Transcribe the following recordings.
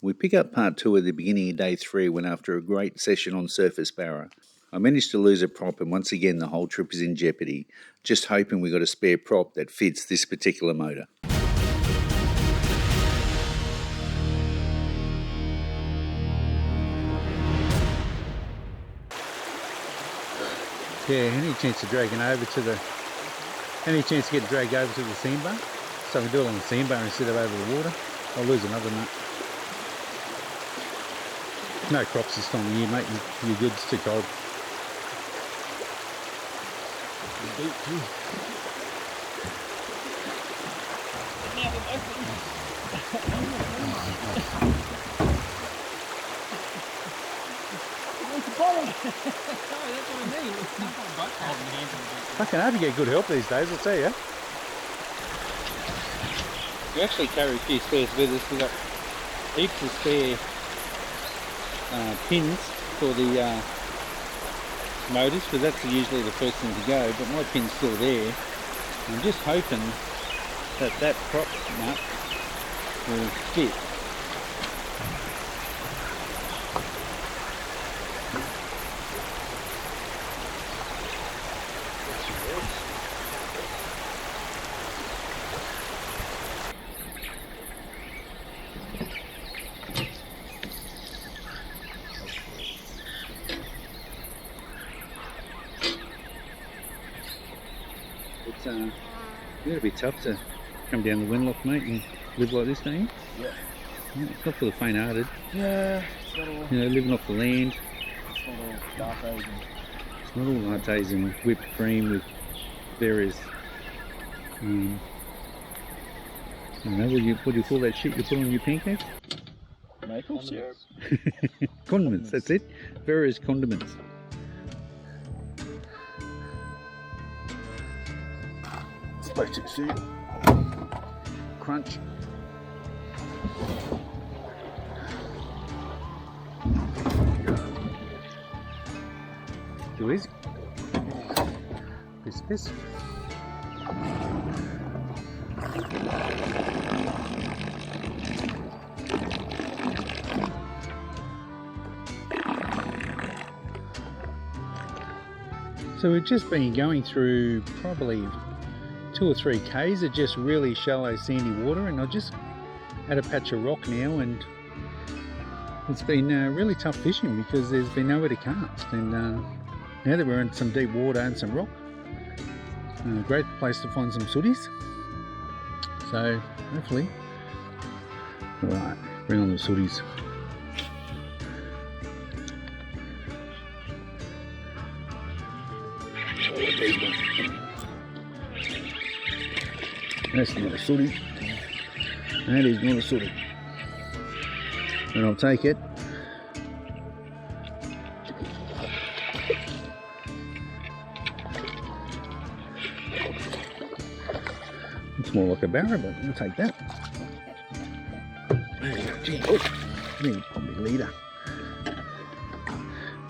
We pick up part 2 at the beginning of day 3 when after a great session on surface barra, I managed to lose a prop and once again the whole trip is in jeopardy, just hoping we got a spare prop that fits this particular motor. Yeah, any chance of dragging over to the, any chance to get dragged over to the sandbar? So I can do it on the sandbar instead of over the water. I'll lose another nut. No crops this time of year, mate. You're good, it's too cold. Fucking hard to get good help these days, I'll tell you. We actually carry a few spares with us. We've got heaps of spare pins for the motors, because that's usually the first thing to go, but my pin's still there. I'm just hoping that that prop nut will fit. It's a bit tough to come down the Wenlock, mate, and live like this, don't you? Yeah. It's not for the faint-hearted. Yeah, it's not all, you know, living off the land. it's not all lattes and... It's not all lattes and whipped cream with various, I don't know, what do you call that shit you put on your pancakes? Maple syrup? Condiments, that's it. Various condiments. Basic soup. Crunch. Too easy. Piss. So we've just been going through probably 2 or 3 k's of just really shallow sandy water, and I just had a patch of rock now, and it's been really tough fishing because there's been nowhere to cast, and now that we're in some deep water and some rock, great place to find some sooties. So hopefully, alright, bring on the sooties. That's not a sooty. That is not a sooty. And I'll take it. It's more like a barra, but I'll take that. There you go. Gee, oh, I think it's probably a leader.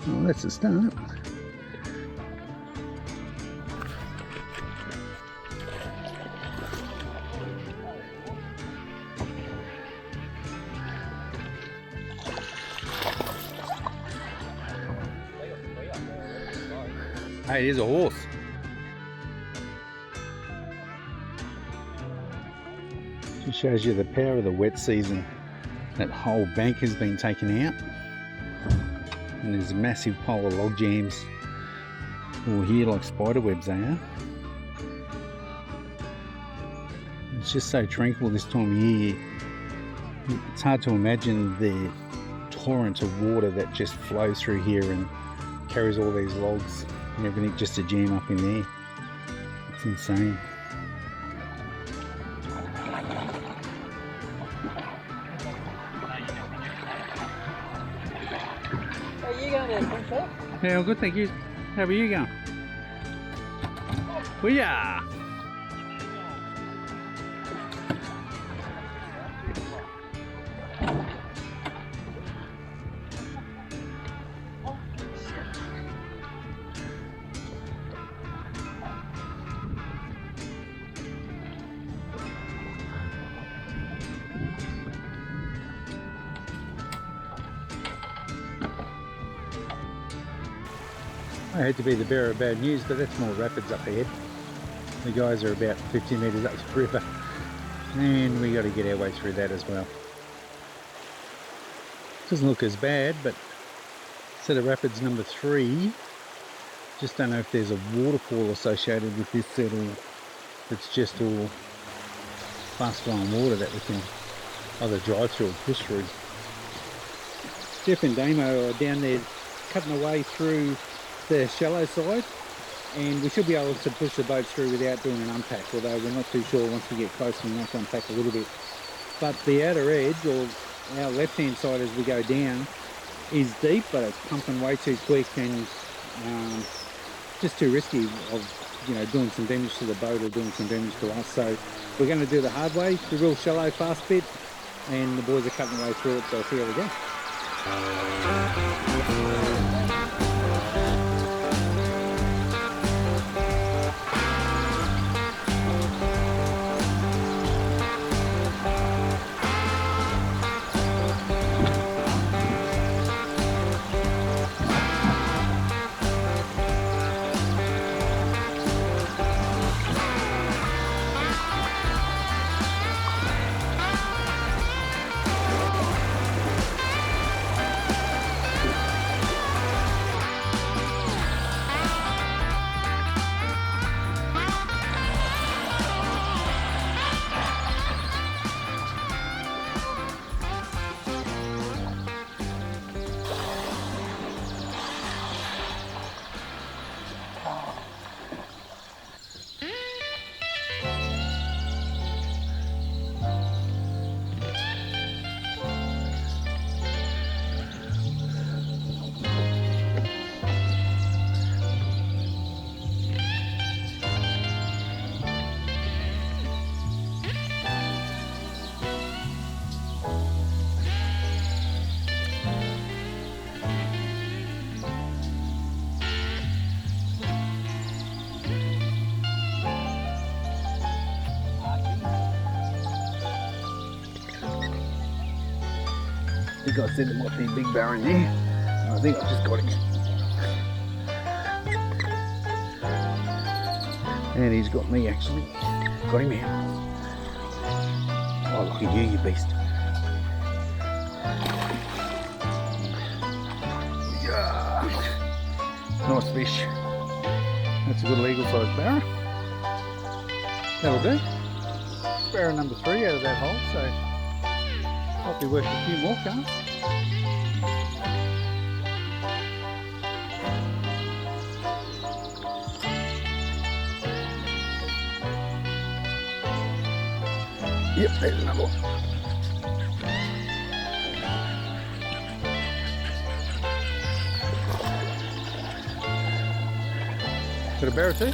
Oh, that's a start. Hey, there's a horse. Just shows you the power of the wet season. That whole bank has been taken out, and there's a massive pile of log jams all here, like spider webs they are. It's just so tranquil this time of year. It's hard to imagine the torrent of water that just flows through here and carries all these logs and everything just to jam up in there. It's insane. How are you going there, Princess? Yeah, well, good, thank you. How are you going? We are. I hate to be the bearer of bad news, but that's more rapids up ahead. The guys are about 50 metres up the river, and we got to get our way through that as well. Doesn't look as bad, but set of rapids number 3. Just don't know if there's a waterfall associated with this set, or it's just all fast flowing water that we can either drive through or push through. Jeff and Damo are down there cutting away through the shallow side, and we should be able to push the boat through without doing an unpack, although we're not too sure. Once we get close we might unpack a little bit. But the outer edge, or our left hand side as we go down, is deep, but it's pumping way too quick and just too risky of, you know, doing some damage to the boat or doing some damage to us. So we're going to do the hard way, the real shallow fast bit, and the boys are cutting their way through it, so I'll see how we go. I think I said there might be a big barra in there. And I think I've just got him. And he's got me actually. Got him out. Oh, look at you, you beast. Yeah. Nice fish. That's a good legal sized barra. That'll do. Barra number 3 out of that hole, so might be worth a few more casts. Yep, there's another one. Got a barra too?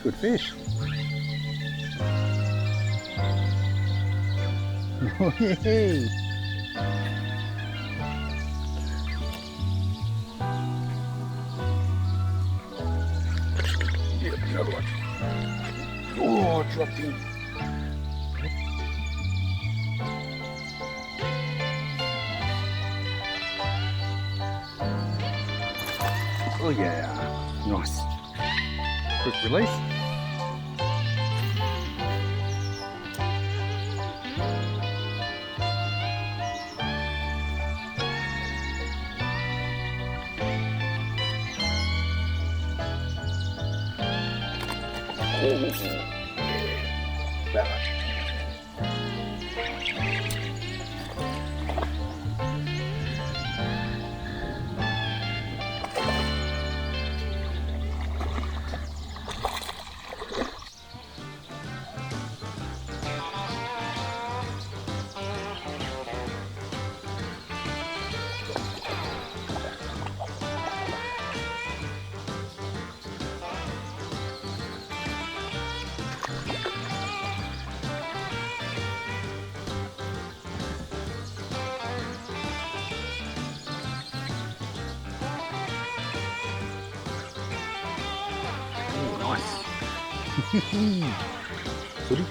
Good fish. Oh, yay! Yep, another one. Oh, I dropped him. Oh yeah, nice. Quick release. Footy.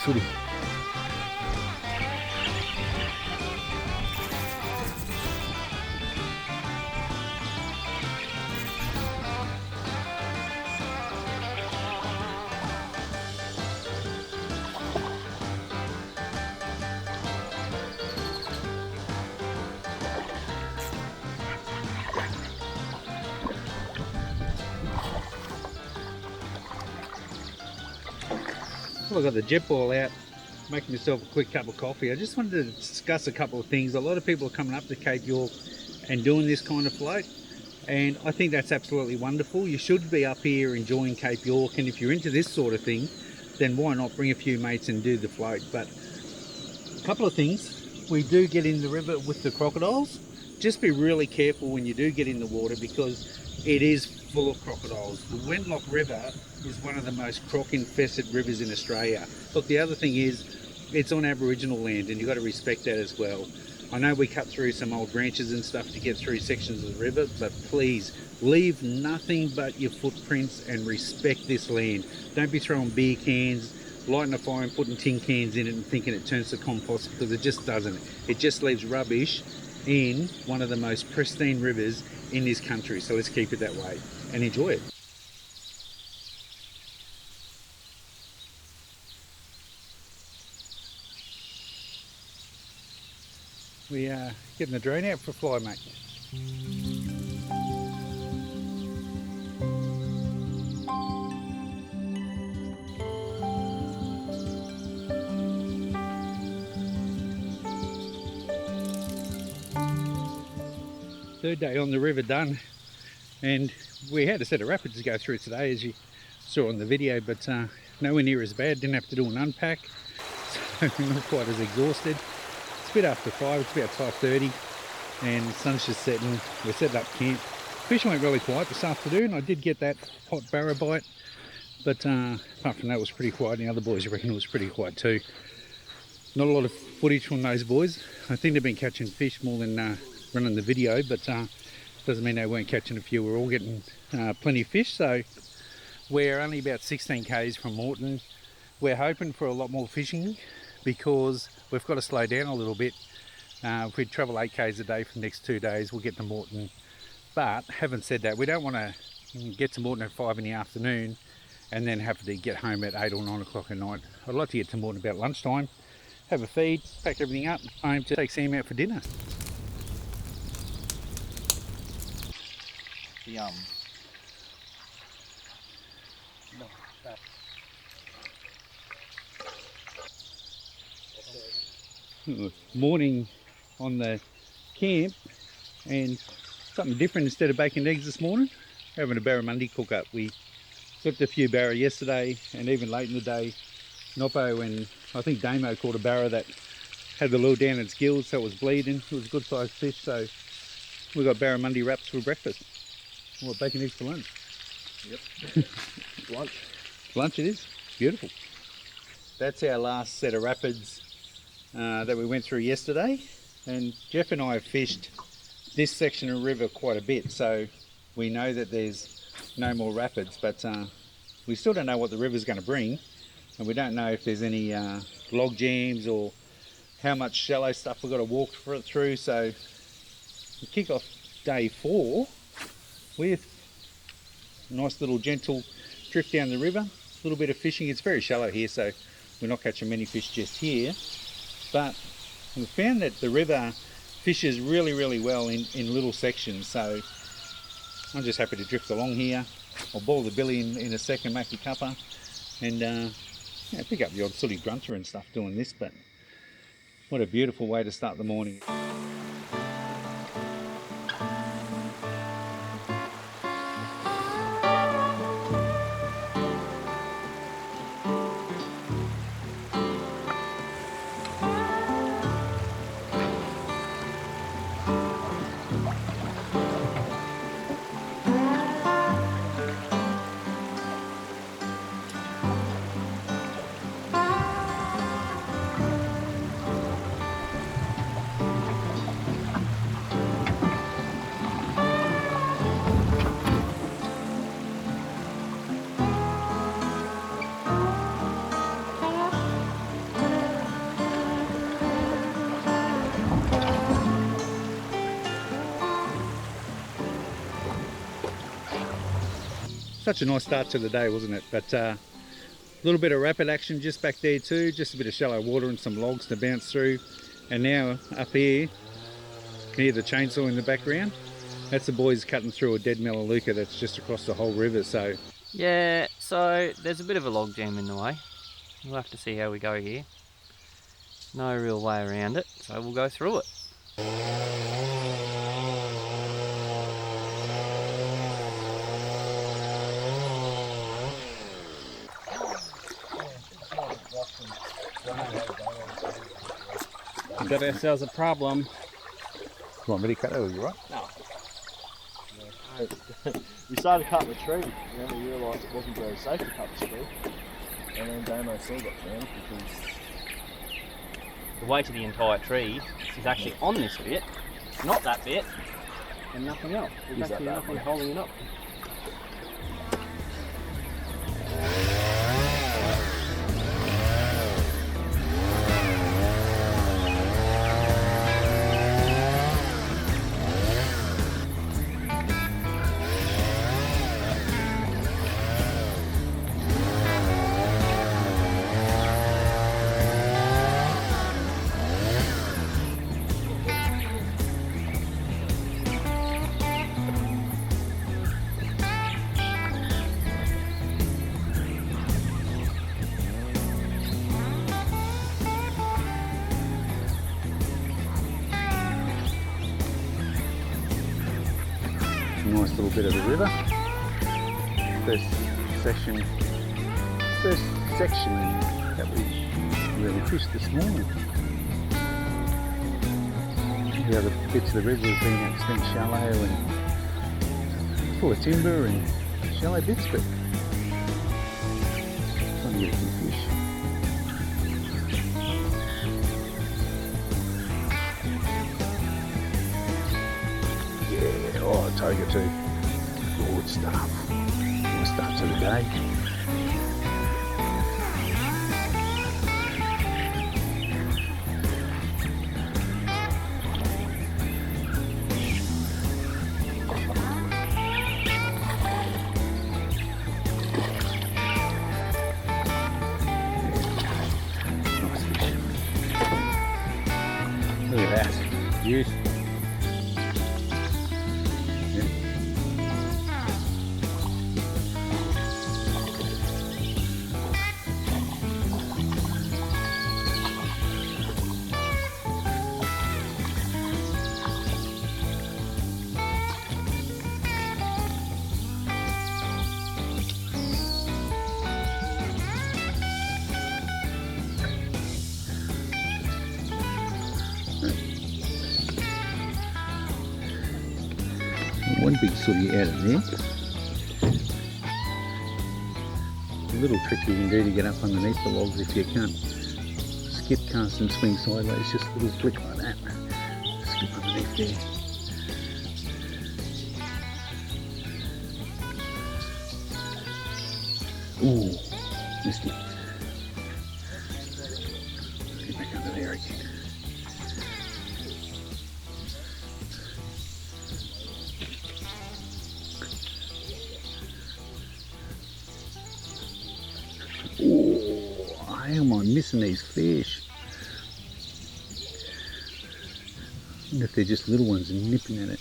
sooty. Well, I've got the jet ball out, making myself a quick cup of coffee. I just wanted to discuss a couple of things. A lot of people are coming up to Cape York and doing this kind of float, and I think that's absolutely wonderful. You should be up here enjoying Cape York, and if you're into this sort of thing, then why not bring a few mates and do the float? But a couple of things. We do get in the river with the crocodiles. Just be really careful when you do get in the water, because it is full of crocodiles. The Wenlock River is one of the most croc-infested rivers in Australia. Look, the other thing is, it's on Aboriginal land, and you've got to respect that as well. I know we cut through some old branches and stuff to get through sections of the river, but please, leave nothing but your footprints and respect this land. Don't be throwing beer cans, lighting a fire and putting tin cans in it and thinking it turns to compost, because it just doesn't. It just leaves rubbish in one of the most pristine rivers in this country. So let's keep it that way and enjoy it. We are getting the drone out for a fly, mate. Third day on the river done, and we had a set of rapids to go through today, as you saw on the video, but nowhere near as bad. Didn't have to do an unpack, so we're not quite as exhausted. It's a bit after 5, it's about 5:30, and the sun's just setting. We're setting up camp. Fishing went really quiet this afternoon. I did get that hot barra bite, but apart from that, it was pretty quiet. And the other boys reckon it was pretty quiet too. Not a lot of footage from those boys. I think they've been catching fish more than running the video, but doesn't mean they weren't catching a few. We're all getting plenty of fish. So we're only about 16 k's from Moreton. We're hoping for a lot more fishing, because we've got to slow down a little bit. If we travel 8 k's a day for the next 2 days, we'll get to Moreton. But having said that, we don't want to get to Moreton at 5 in the afternoon and then have to get home at 8 or 9 o'clock at night. I'd like to get to Moreton about lunchtime, have a feed, pack everything up, home to take Sam out for dinner. Yum. Morning on the camp, and something different. Instead of bacon and eggs this morning, we're having a barramundi cook up. We cooked a few barra yesterday, and even late in the day, Noppo and I think Damo caught a barra that had the lure down its gills, so it was bleeding. It was a good sized fish, so we got barramundi wraps for breakfast. What, bacon eggs for lunch? Yep. Lunch. Lunch it is. Beautiful. That's our last set of rapids that we went through yesterday, and Jeff and I have fished this section of river quite a bit, so we know that there's no more rapids, but we still don't know what the river's going to bring, and we don't know if there's any log jams or how much shallow stuff we've got to walk through. So we kick off day 4 with a nice little gentle drift down the river, a little bit of fishing. It's very shallow here, so we're not catching many fish just here, but we found that the river fishes really well in little sections, so I'm just happy to drift along here. I'll boil the billy in a second, make a cuppa, and yeah, pick up the odd sooty grunter and stuff doing this. But what a beautiful way to start the morning. such a nice start to the day, wasn't it? But a little bit of rapid action just back there too, just a bit of shallow water and some logs to bounce through. And now up here, you can hear the chainsaw in the background. That's the boys cutting through a dead melaleuca that's just across the whole river. So yeah, so there's a bit of a log jam in the way. We'll have to see how we go here. No real way around it, so we'll go through it. We've got ourselves a problem. come on, really cut over, you right? No. We started cutting the tree, and then we realised it wasn't very safe to cut the tree. And then Damo still got found because The weight of the entire tree is actually on this bit, not that bit, and nothing else. There's Is that actually that nothing bit? holding it up. Nice little bit of the river. First section that we really fished this morning. The other bits of the river have been extremely shallow and full of timber and shallow bits, but trying to get a few fish. Yeah, oh, tiger too. Good stuff. Nice start to the day. Nice fish. Look at that. Beautiful. One big sooty out of there. A little trick you can do to get up underneath the logs if you can't skip, cast and swing sideways, just a little flick like that. Skip underneath there. Ooh, missed it. Get back under there again. Oh, how am I missing these fish? I wonder if they're just little ones and nipping at it.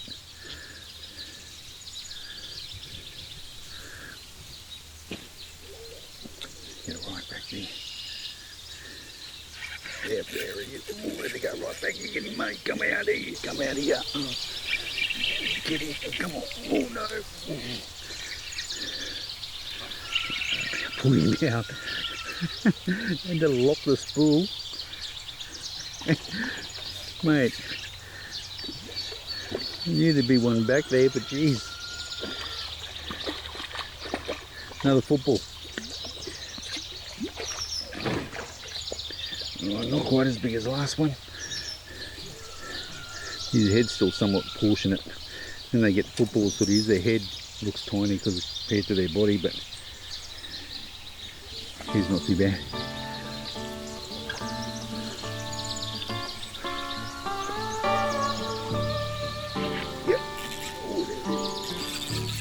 Get it right back there. Yep, there he is. Oh, let me go right back. You get him, mate. Come out here. Come out here. Get him. Come on. Oh, no. Pull him out. And to lock the spool. Mate, I knew there'd be one back there, but geez. Another football. Oh, not quite as big as the last one. His head's still somewhat proportionate. When they get footballs, sort of use their head. Looks tiny because it's compared to their body, but he's not too bad. Yep. Oh, there it is.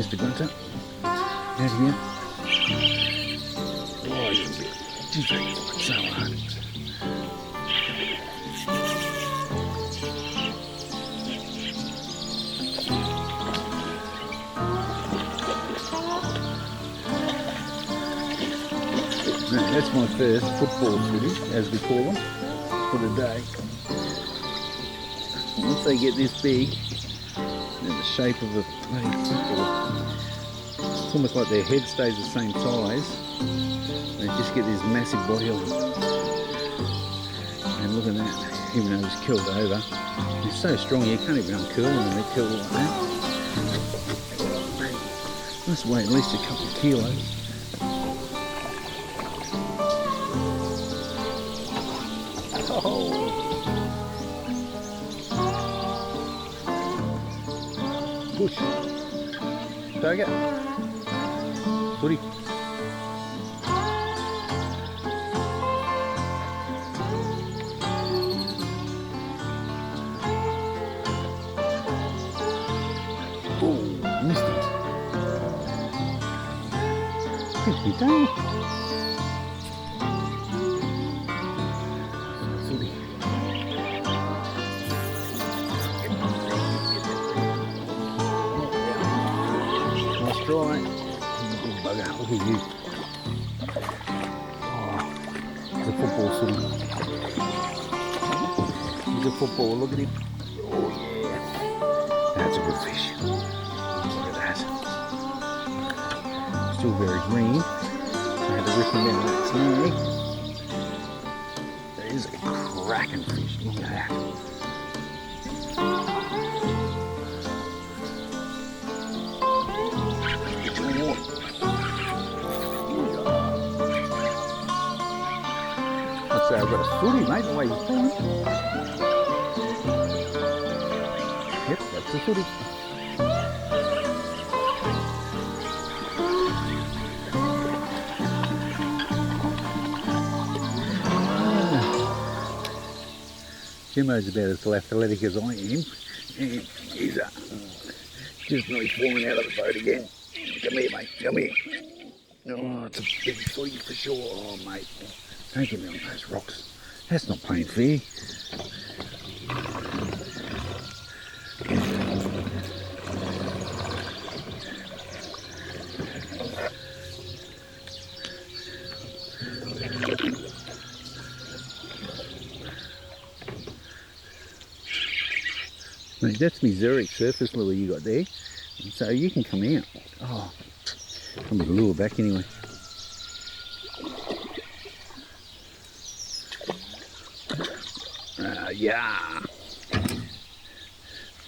Mr. Grunter. Out here. Oh, you're a bit. Geez, it's so hard. That's my first football footage, as we call them, for the day. Once they get this big, in the shape of a bloody football, it's almost like their head stays the same size. They just get this massive body of them. And look at that, even though he's curled over, he's so strong you can't even uncurl them when they're curled like that. Must weigh at least a couple of kilos. Push. Target. Footy. Oh, missed it. Good day. Footy. Dry. Big bugger. Look at you. Oh, it's a football footy. He's a football. Look at him. Oh yeah. That's a good fish. Look at that. Still very green. I had to rip him out of that snag. That is a cracking fish. Look at that. So I've got a footy, mate, the way he's playing. Yep, that's a footy. Jimmo's about as athletic as I am. And he's just nearly falling out of the boat again. Come here, mate, come here. Oh, it's a big footy for sure. Oh, mate. Don't get me on those rocks. That's not playing fair. Mate, that's my Zurich surface lure you got there. So you can come out. Oh, I'm going to lure back anyway. Yeah.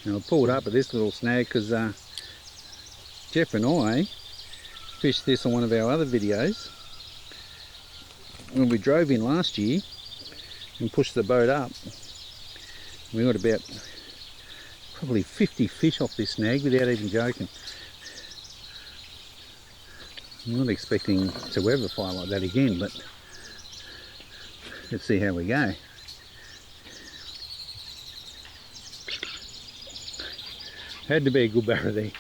Now I pulled up at this little snag because Jeff and I fished this on one of our other videos when we drove in last year and pushed the boat up. We got about probably 50 fish off this snag without even joking. I'm not expecting to ever fly like that again, but let's see how we go. Had to be a good barra there.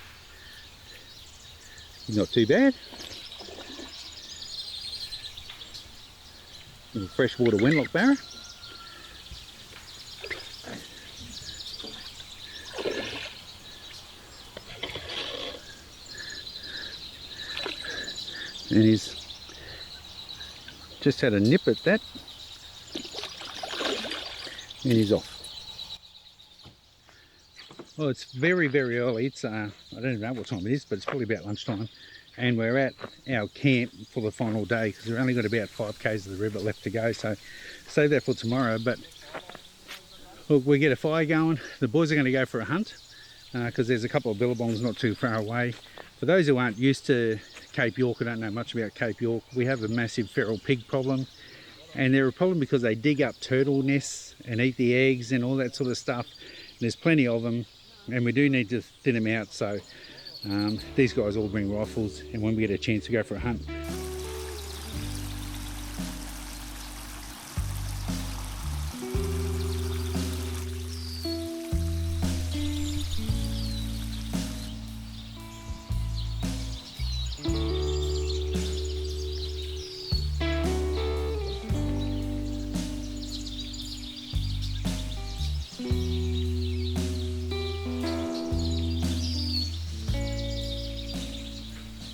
Not too bad. Little freshwater Wenlock barra. And he's just had a nip at that. And he's off. Well, it's very, very early. It's I don't even know what time it is, but it's probably about lunchtime. And we're at our camp for the final day because we've only got about 5 k's of the river left to go. So save that for tomorrow. But look, we get a fire going. The boys are going to go for a hunt because there's a couple of billabongs not too far away. For those who aren't used to Cape York, I don't know much about Cape York, we have a massive feral pig problem. And they're a problem because they dig up turtle nests and eat the eggs and all that sort of stuff. And there's plenty of them. And we do need to thin them out, so these guys all bring rifles, and when we get a chance to go for a hunt.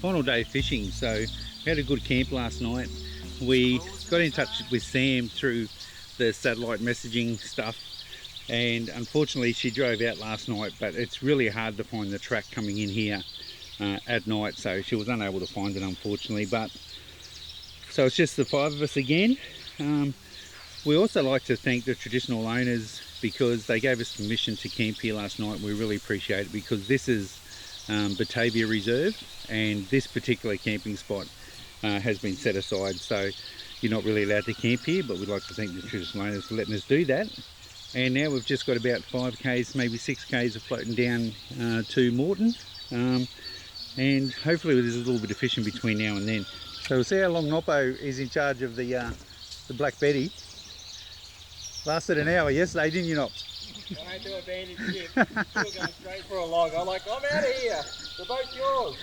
final day of fishing, so we had a good camp last night. We got in touch with Sam through the satellite messaging stuff, and unfortunately she drove out last night, but it's really hard to find the track coming in here at night, so she was unable to find it, unfortunately. But so it's just the 5 of us again. We also like to thank the traditional owners because they gave us permission to camp here last night. We really appreciate it, because this is Batavia Reserve, and this particular camping spot has been set aside, so you're not really allowed to camp here, but we'd like to thank the traditional owners for letting us do that. And now we've just got about 5k's, maybe 6k's of floating down to Moreton, and hopefully there's a little bit of fishing between now and then. So we'll see how long Noppo is in charge of the Black Betty. Lasted an hour yesterday, didn't you, Nops? I ain't do a bandage ship. You were going straight for a log. I'm like, I'm out of here. The boat's yours.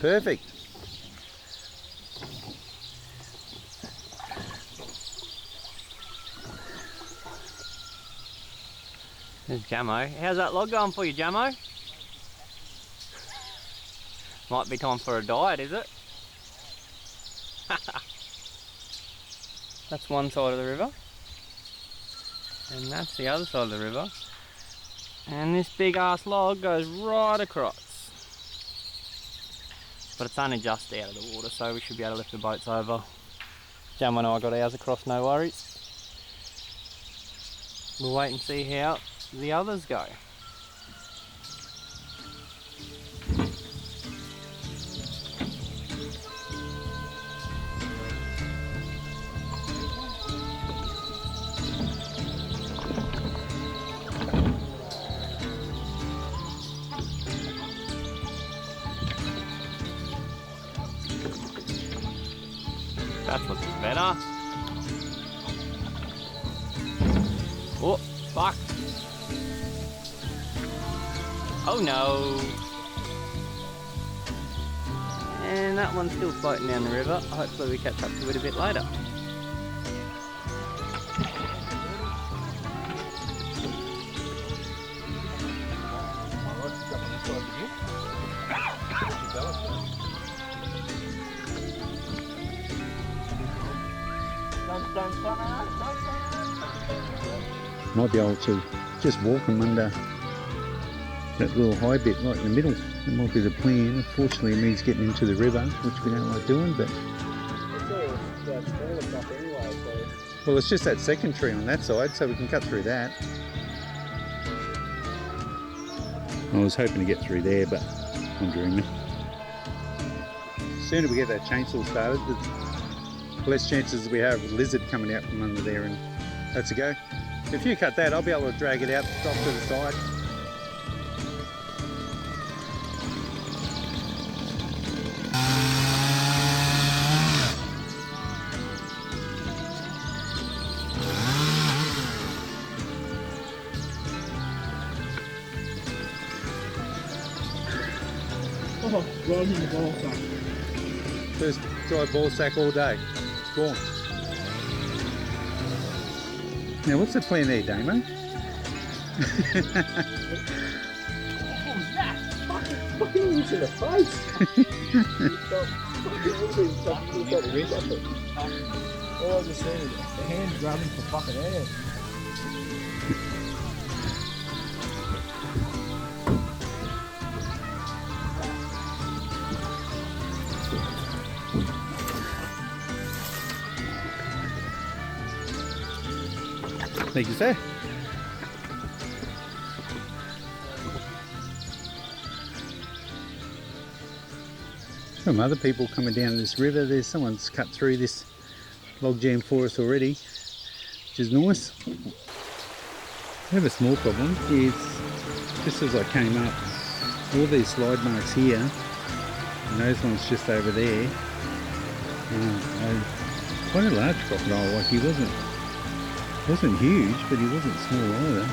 Perfect. There's Jamo. How's that log going for you, Jamo? Might be time for a diet, is it? That's one side of the river, and that's the other side of the river, and this big ass log goes right across, but it's only just out of the water, so we should be able to lift the boats over. Jam and I got ours across, no worries. We'll wait and see how the others go. That's looking better. Oh, fuck. Oh no. And that one's still floating down the river. Hopefully we catch up to it a bit later. Might be able to just walk them under that little high bit right in the middle. That might be the plan. Unfortunately it means getting into the river, which we don't like doing, but well, it's just that second tree on that side, so we can cut through that. I was hoping to get through there, but I'm dreaming. The sooner we get that chainsaw started, the less chances we have of a lizard coming out from under there, and that's a go. If you cut that, I'll be able to drag it out, drop to the side. Oh, right in the ball sack. First dry ball sack all day. Gone. Now what's the plan there, Damo? Fucking into the face. All I just seen is the hand grabbing for fucking air. Thank you, sir. Some other people coming down this river. There's someone's cut through this log jam for us already, which is nice. I have a small problem. Is just as I came up, all these slide marks here, and those ones just over there. Quite a large crocodile. Like he wasn't huge, but he wasn't small either.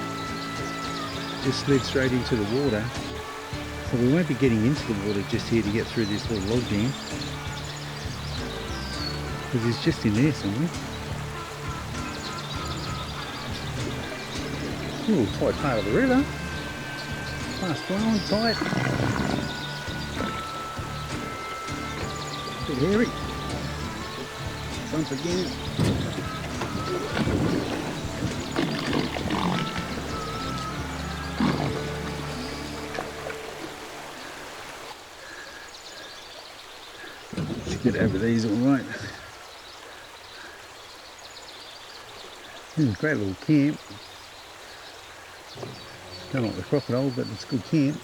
Just slid straight into the water. So we won't be getting into the water just here to get through this little log jam, because he's just in there somewhere. Ooh, quite part of the river. Fast flowing, tight. Bit hairy. Bump again. Should get over these all right. Great little camp. Don't like the crocodile, but it's a good camp.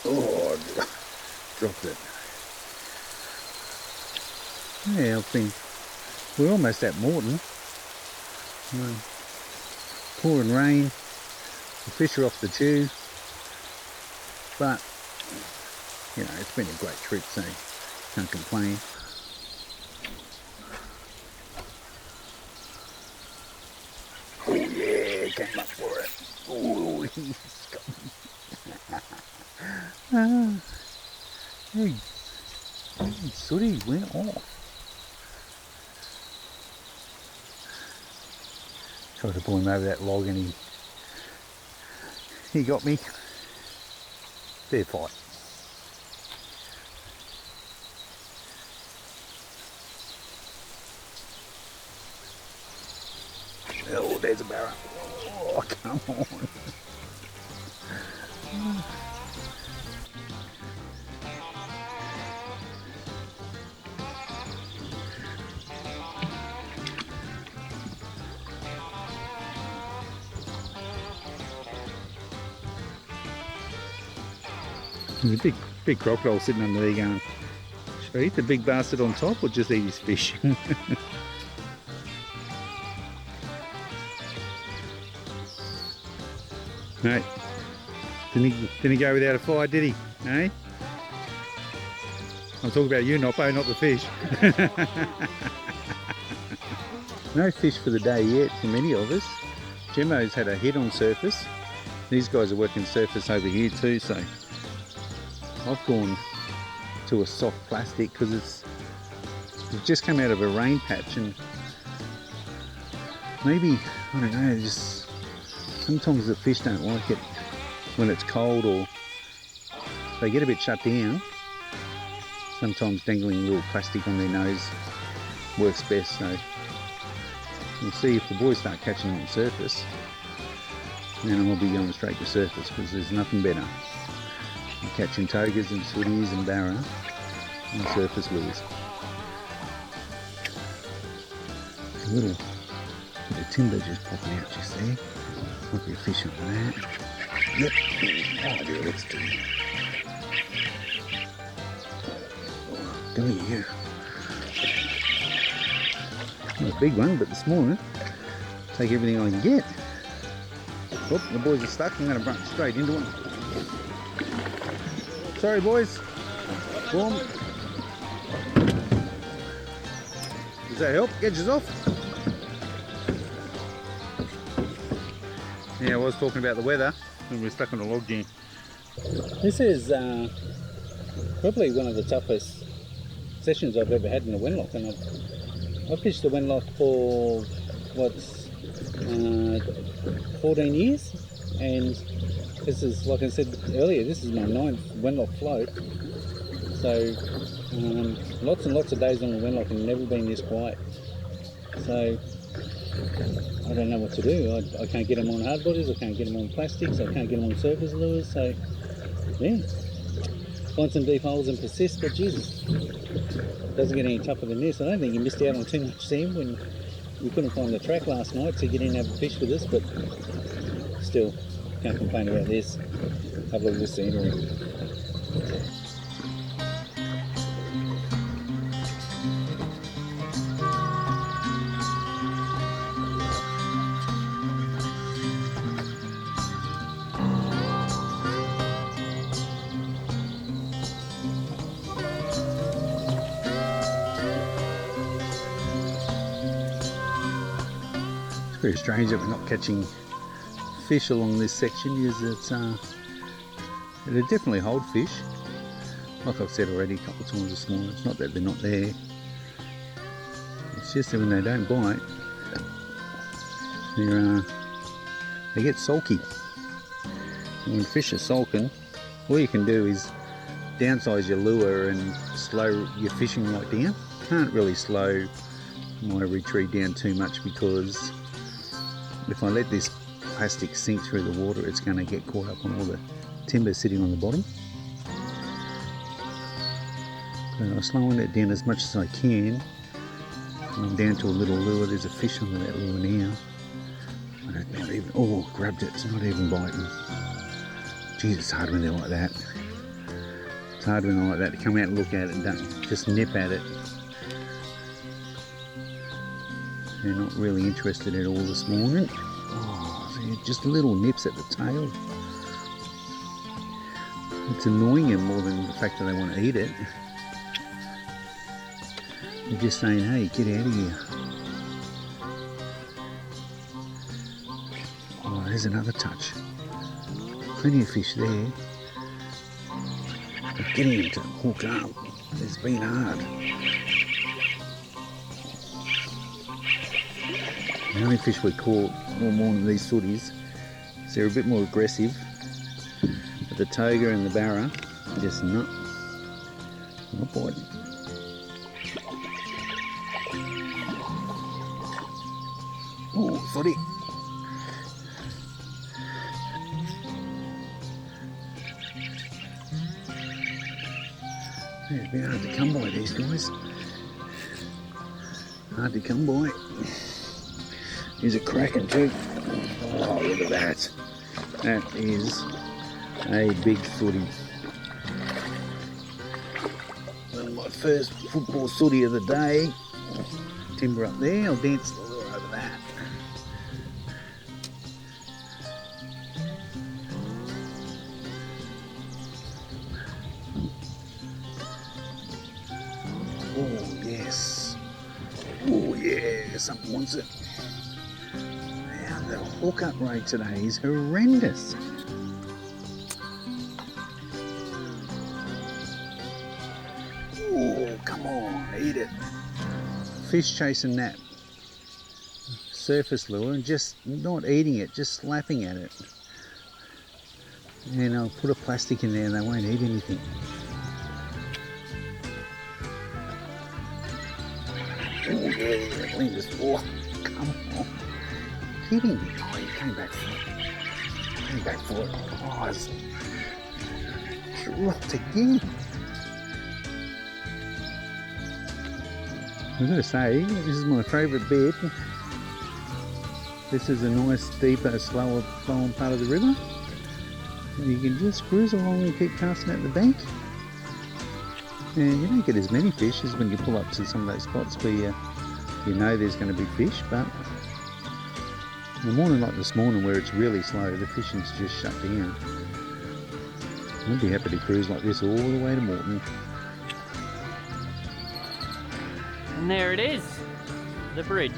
Oh, dropped it. Yeah, we're almost at Morton. Pouring rain, the fish are off the tube, but you know, it's been a great trip, so can't complain. Oh yeah, came up for it. Oh, he's got hey, sooty went off. Tried to pull him over that log and he got me. Fair fight. Oh, there's a barra. Oh, come on. There's a big crocodile sitting under there going, should I eat the big bastard on top or just eat his fish? No. Didn't he go without a fight, did he? Eh? I'm talking about you, Noppo, not the fish. No fish for the day yet from any of us. Gemmo's had a hit on surface. These guys are working surface over here too, so I've gone to a soft plastic because it's just come out of a rain patch, and maybe, I don't know, just sometimes the fish don't like it when it's cold, or they get a bit shut down. Sometimes dangling a little plastic on their nose works best, so we'll see if the boys start catching on surface, and then I'll be going straight to surface because there's nothing better. Catching togas and sooties and barra on surface lures. There's a little bit of timber just popping out just there. Might be a fish under that. Yep. Oh dear, let's do it. Oh, come here. Not a big one, but this morning, take everything I can get. Oh, the boys are stuck. I'm going to run straight into them. Sorry boys. Boom. Does that help? Edges off. Yeah, I was talking about the weather and we're stuck on a log jam. This is probably one of the toughest sessions I've ever had in the Wenlock, and I've fished the Wenlock for 14 years, and this is, like I said earlier, this is my 9th Wenlock float. So lots and lots of days on the Wenlock and never been this quiet. So I don't know what to do. I can't get them on hard bodies, I can't get them on plastics, I can't get them on surface lures. So yeah, find some deep holes and persist, but Jesus, it doesn't get any tougher than this. I don't think you missed out on too much sand when we couldn't find the track last night, so you didn't have a fish with us, but still, can't complain about this. Have a look at the scenery. very strange that we're not catching fish along this section. Is they definitely hold fish. Like I've said already a couple of times this morning, it's not that they're not there. It's just that when they don't bite, they get sulky. And when fish are sulking, all you can do is downsize your lure and slow your fishing right down. Can't really slow my retreat down too much, because if I let this plastic sink through the water, it's going to get caught up on all the timber sitting on the bottom. So I'm slowing it down as much as I can. And I'm down to a little lure. There's a fish under that lure now. And not even, oh, grabbed it. It's not even biting. Jeez, it's hard when they're like that. It's hard when they're like that to come out and look at it and don't just nip at it. They're not really interested at all this morning. Oh, just little nips at the tail. It's annoying them more than the fact that they want to eat it. They're just saying, hey, get out of here. Oh, there's another touch. Plenty of fish there. But getting them to hook up has been hard. The only fish we caught all morning, these sooties, so they're a bit more aggressive. But the toga and the barra, just not biting. Oh, sorry. Yeah, it's been hard to come by these guys. Hard to come by. Here's a kraken too. Oh, look at that. That is a big footy. And my first football sooty of the day. Timber up there, I'll dance the lure over that. Oh yes. Oh yeah, something wants it. Now the hookup rate today is horrendous. Oh, come on, eat it. Fish chasing that surface lure and just not eating it, just slapping at it. And I'll put a plastic in there and they won't eat anything. Oh yeah, lean this. Oh, come on. Hitting me. Oh, he came back for it. Came back for it. Oh, it's dropped again. I've got to say, this is my favourite bit. This is a nice, deeper, slower flowing part of the river. And you can just cruise along and keep casting at the bank. And you don't get as many fish as when you pull up to some of those spots where you know there's going to be fish. But in a morning like this morning where it's really slow, the fishing's just shut down. I'd be happy to cruise like this all the way to Morton. And there it is, the bridge.